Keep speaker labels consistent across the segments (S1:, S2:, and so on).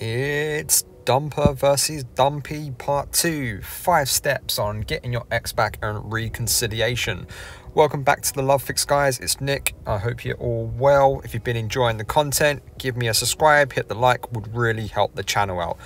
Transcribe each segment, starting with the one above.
S1: It's Dumper versus Dumpee Part 2. 5 steps on getting your ex back and reconciliation. Welcome back to the Love Fix, guys. It's Nick. I hope you're all well. If you've been enjoying the content, give me a subscribe, hit the like, would really help the channel out.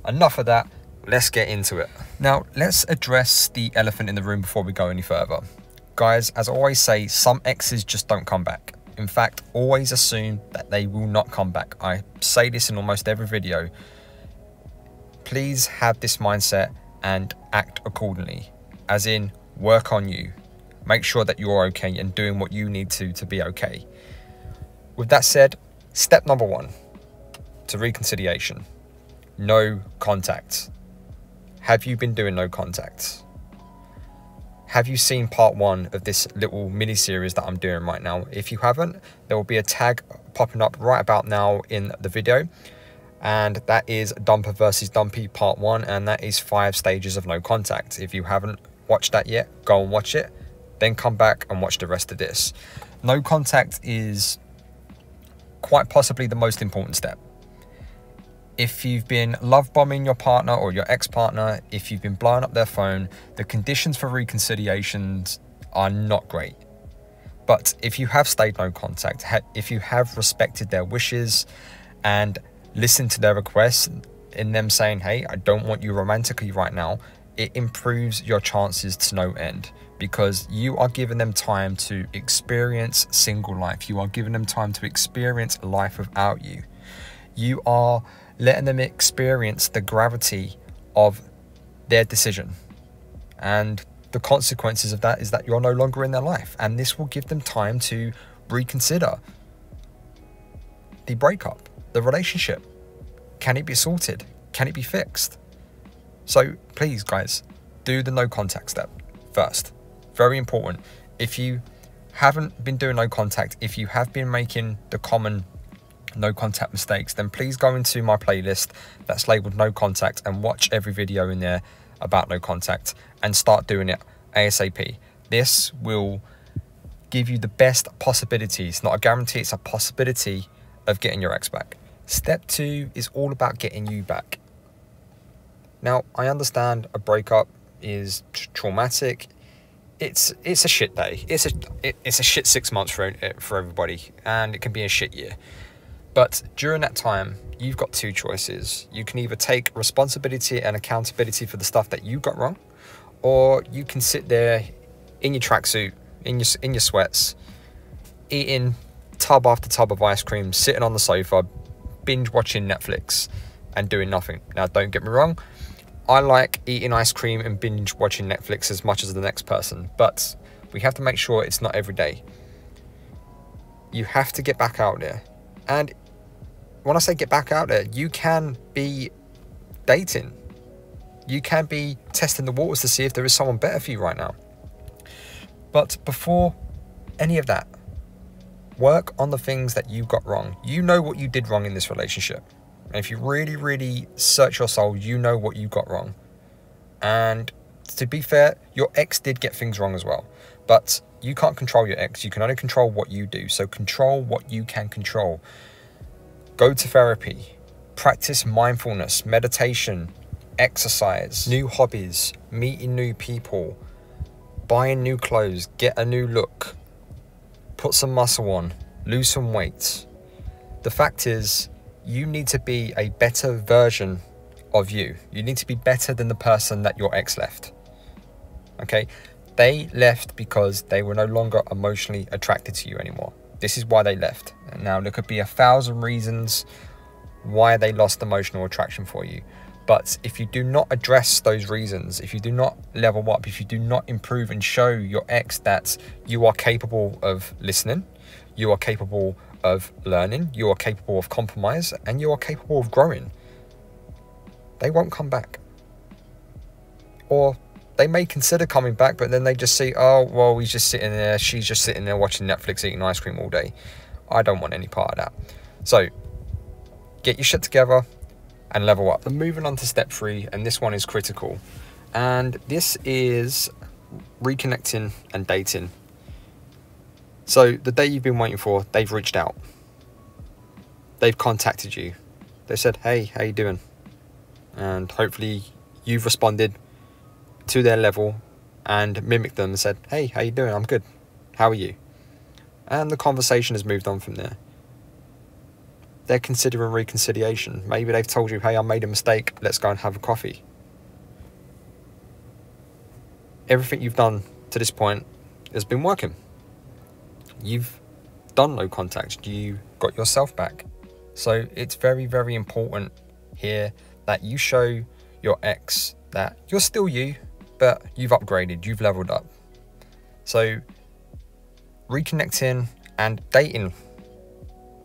S1: Enough of that. Let's get into it. Now, let's address the elephant in the room before we go any further. Guys, as I always say, some exes just don't come back. In fact, always assume that they will not come back. I say this in almost every video. Please have this mindset and act accordingly. As in, work on you. Make sure that you're okay and doing what you need to be okay. With that said, step number 1 to reconciliation. No contact. Have you been doing no contact? Have you seen part 1 of this little mini series that I'm doing right now? If you haven't, there will be a tag popping up right about now in the video, and that is Dumper versus Dumpee part 1, and that is 5 stages of no contact. If you haven't watched that yet, go and watch it, then come back and watch the rest of this. No contact is quite possibly the most important step. If you've been love bombing your partner or your ex-partner, if you've been blowing up their phone, the conditions for reconciliations are not great. But if you have stayed no contact, if you have respected their wishes and listened to their requests in them saying, hey, I don't want you romantically right now, it improves your chances to no end, because you are giving them time to experience single life. You are giving them time to experience life without you. You are letting them experience the gravity of their decision. And the consequences of that is that you're no longer in their life. And this will give them time to reconsider the breakup, the relationship. Can it be sorted? Can it be fixed? So please, guys, do the no contact step first. Very important. If you haven't been doing no contact, if you have been making the common no contact mistakes, then please go into my playlist that's labeled no contact and watch every video in there about no contact and start doing it ASAP. This will give you the best possibilities, not a guarantee, it's a possibility of getting your ex back. Step 2 is all about getting you back. Now, I understand a breakup is traumatic. It's a shit day. It's a shit 6 months for everybody, and it can be a shit year. But during that time, you've got 2 choices. You can either take responsibility and accountability for the stuff that you got wrong, or you can sit there in your tracksuit, in your sweats, eating tub after tub of ice cream, sitting on the sofa, binge watching Netflix and doing nothing. Now, don't get me wrong, I like eating ice cream and binge watching Netflix as much as the next person, but we have to make sure it's not every day. You have to get back out there. And when I say get back out there, you can be dating. You can be testing the waters to see if there is someone better for you right now. But before any of that, work on the things that you got wrong. You know what you did wrong in this relationship. And if you really, really search your soul, you know what you got wrong. And to be fair, your ex did get things wrong as well. But you can't control your ex. You can only control what you do. So control what you can control. Go to therapy. Practice mindfulness, meditation, exercise, new hobbies, meeting new people, buying new clothes, get a new look, put some muscle on, lose some weight. The fact is, you need to be a better version of you. You need to be better than the person that your ex left. Okay? They left because they were no longer emotionally attracted to you anymore. This is why they left. And now there could be 1,000 reasons why they lost emotional attraction for you. But if you do not address those reasons, if you do not level up, if you do not improve and show your ex that you are capable of listening, you are capable of learning, you are capable of compromise, and you are capable of growing, they won't come back. Or they may consider coming back, but then they just see, oh, well, he's just sitting there, she's just sitting there watching Netflix, eating ice cream all day. I don't want any part of that. So get your shit together and level up. And moving on to step 3, and this one is critical. And this is reconnecting and dating. So the day you've been waiting for, they've reached out. They've contacted you. They said, hey, how you doing? And hopefully you've responded to their level and mimicked them and said, hey, how you doing? I'm good. How are you? And the conversation has moved on from there. They're considering reconciliation. Maybe they've told you, hey, I made a mistake. Let's go and have a coffee. Everything you've done to this point has been working. You've done no contact. You got yourself back. So it's very, very important here that you show your ex that you're still you, but you've upgraded, you've leveled up. So reconnecting and dating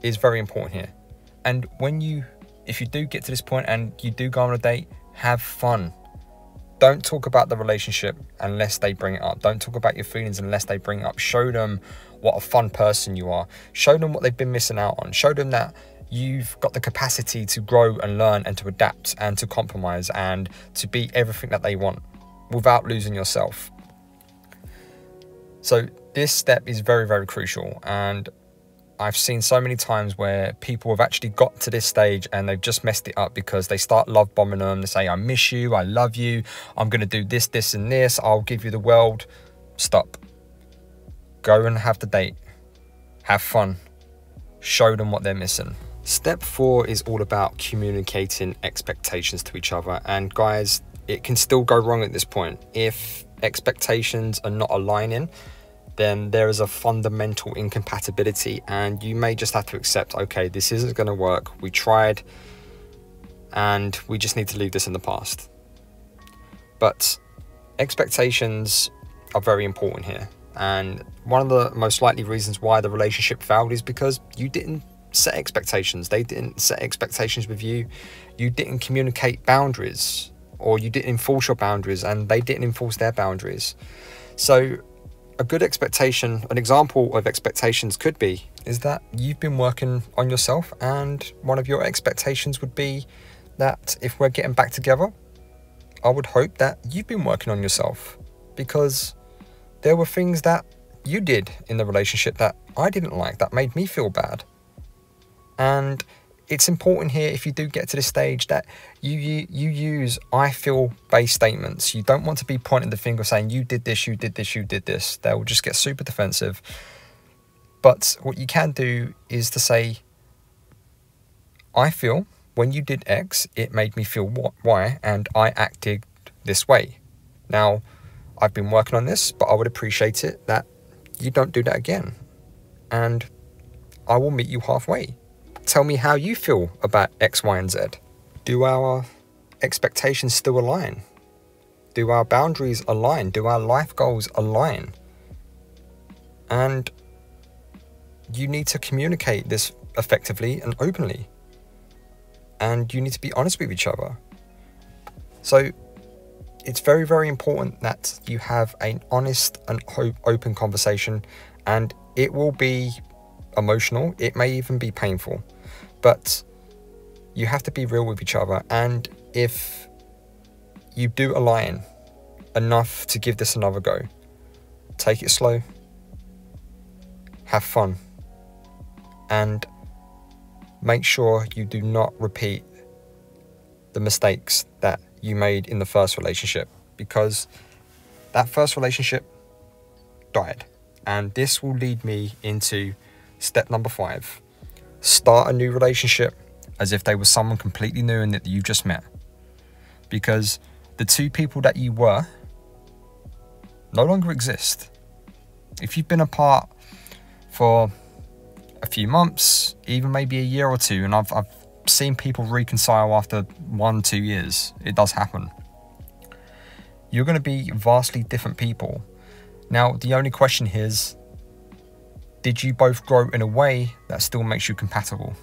S1: is very important here. And if you do get to this point and you do go on a date, have fun. Don't talk about the relationship unless they bring it up. Don't talk about your feelings unless they bring it up. Show them what a fun person you are. Show them what they've been missing out on. Show them that you've got the capacity to grow and learn and to adapt and to compromise and to be everything that they want without losing yourself. So this step is very, very crucial. And I've seen so many times where people have actually got to this stage and they've just messed it up because they start love bombing them. They say, I miss you, I love you, I'm going to do this, this and this, I'll give you the world. Stop. Go and have the date. Have fun. Show them what they're missing. Step 4 is all about communicating expectations to each other. And guys, it can still go wrong at this point. If expectations are not aligning, then there is a fundamental incompatibility and you may just have to accept, okay, this isn't going to work. We tried and we just need to leave this in the past. But expectations are very important here. And one of the most likely reasons why the relationship failed is because you didn't set expectations. They didn't set expectations with you. You didn't communicate boundaries, or you didn't enforce your boundaries and they didn't enforce their boundaries. So a good expectation, an example of expectations could be, is that you've been working on yourself, and one of your expectations would be that if we're getting back together, I would hope that you've been working on yourself, because there were things that you did in the relationship that I didn't like, that made me feel bad. And it's important here, if you do get to this stage, that you use I feel based statements. You don't want to be pointing the finger saying you did this, you did this, you did this. They will just get super defensive. But what you can do is to say, I feel when you did X, it made me feel Y, and I acted this way. Now, I've been working on this, but I would appreciate it that you don't do that again. And I will meet you halfway. Tell me how you feel about X, Y, and Z. Do our expectations still align? Do our boundaries align? Do our life goals align? And you need to communicate this effectively and openly. And you need to be honest with each other. So it's very, very important that you have an honest and open conversation, and it will be emotional. It may even be painful, but you have to be real with each other. And if you do align enough to give this another go, take it slow, have fun, and make sure you do not repeat the mistakes that you made in the first relationship, because that first relationship died. And this will lead me into step number 5. Start a new relationship as if they were someone completely new and that you just met. Because the two people that you were no longer exist. If you've been apart for a few months, even maybe a year or two, and I've seen people reconcile after 1-2 years, it does happen. You're going to be vastly different people. Now, the only question here is, did you both grow in a way that still makes you compatible?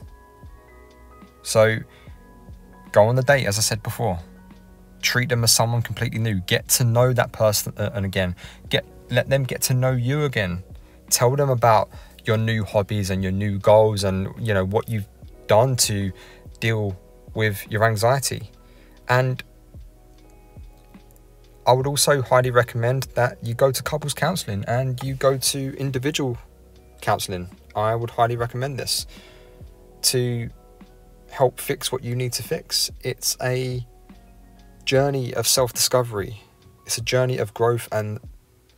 S1: So go on the date, as I said before. Treat them as someone completely new. Get to know that person, and again, let them get to know you again. Tell them about your new hobbies and your new goals, and you know what you've done to deal with your anxiety. And I would also highly recommend that you go to couples counselling and you go to individual counselling. I would highly recommend this to help fix what you need to fix. It's a journey of self-discovery. It's a journey of growth, and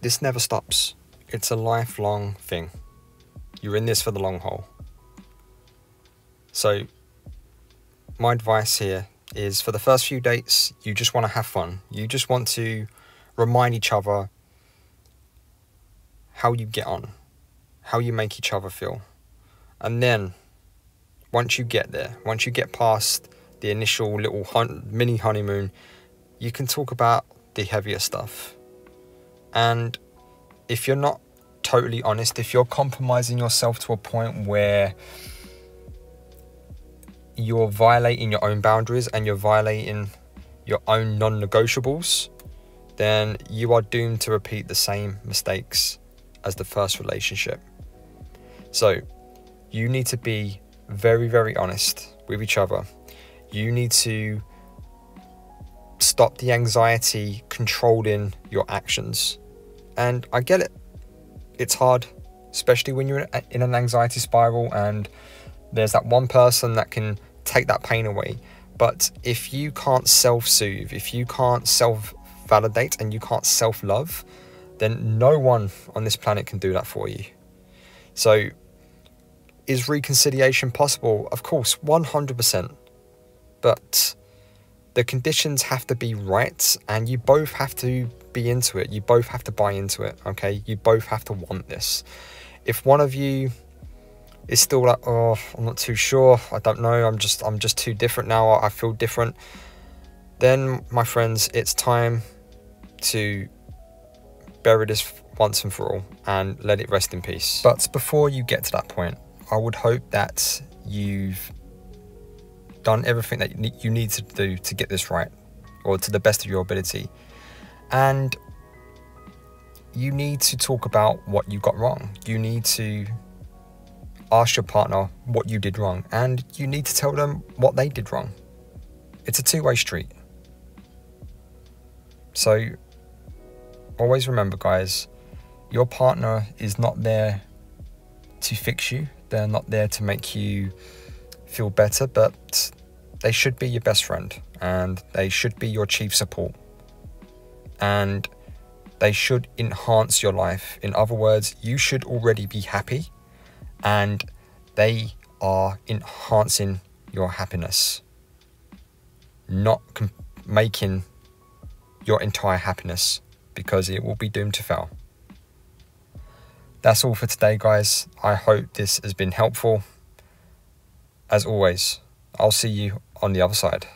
S1: this never stops. It's a lifelong thing. You're in this for the long haul. So my advice here is, for the first few dates, you just want to have fun. You just want to remind each other how you get on, how you make each other feel. And then once you get there, once you get past the initial little mini honeymoon, you can talk about the heavier stuff. And if you're not totally honest, if you're compromising yourself to a point where you're violating your own boundaries and you're violating your own non-negotiables, then you are doomed to repeat the same mistakes as the first relationship. So you need to be very, very honest with each other. You need to stop the anxiety controlling your actions. And I get it. It's hard, especially when you're in an anxiety spiral and there's that one person that can take that pain away. But if you can't self-soothe, if you can't self-validate, and you can't self-love, then no one on this planet can do that for you. So is reconciliation possible? Of course, 100%. But the conditions have to be right, and you both have to be into it. You both have to buy into it, okay? You both have to want this. If one of you is still like, oh, I'm not too sure, I don't know, I'm just too different now, I feel different, then my friends, it's time to bury this once and for all and let it rest in peace. But before you get to that point, I would hope that you've done everything that you need to do to get this right, or to the best of your ability. And you need to talk about what you got wrong. You need to ask your partner what you did wrong, and you need to tell them what they did wrong. It's a two-way street. So always remember, guys, your partner is not there to fix you. They're not there to make you feel better, but they should be your best friend, and they should be your chief support, and they should enhance your life. In other words, you should already be happy, and they are enhancing your happiness, not making your entire happiness, because it will be doomed to fail. That's all for today, guys. I hope this has been helpful. As always, I'll see you on the other side.